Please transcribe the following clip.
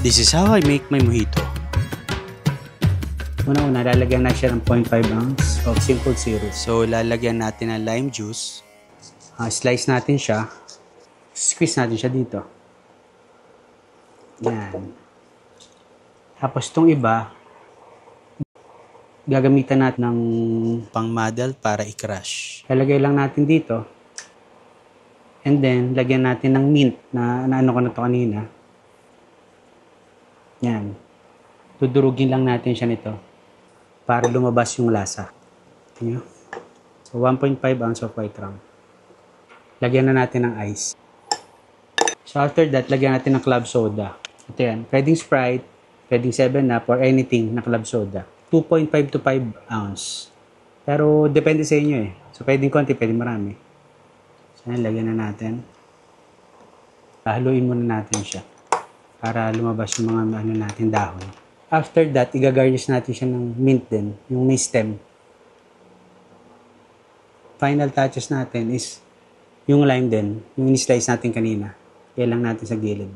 This is how I make my mojito. Una-una, lalagyan na siya ng 0.5 ounce of simple syrup. So, lalagyan natin ng lime juice. Slice natin siya. Squeeze natin siya dito. Yan. Tapos itong iba, gagamitan natin ng pang-model para i-crush. lalagay lang natin dito. And then, lagyan natin ng mint na ano ko na to kanina. Yan. Tudurugin lang natin siya nito para lumabas yung lasa. Tingnan nyo. So, 1.5 ounce of white rum. Lagyan na natin ng ice. So, after that, lagyan natin ng club soda. Ito yan. Pwedeng Sprite, pwedeng 7-Up, or anything na club soda. 2.5 to 5 ounce. Pero, depende sa inyo eh. So, pwedeng konti, pwedeng marami. So, yan, lagyan na natin. Haluin muna natin siya para lumabas yung mga ano natin dahon. After that, igagarnish natin siya ng mint din, yung may stem. Final touches natin is yung lime din, yung in-slice natin kanina. Kaya lang natin sa gilid.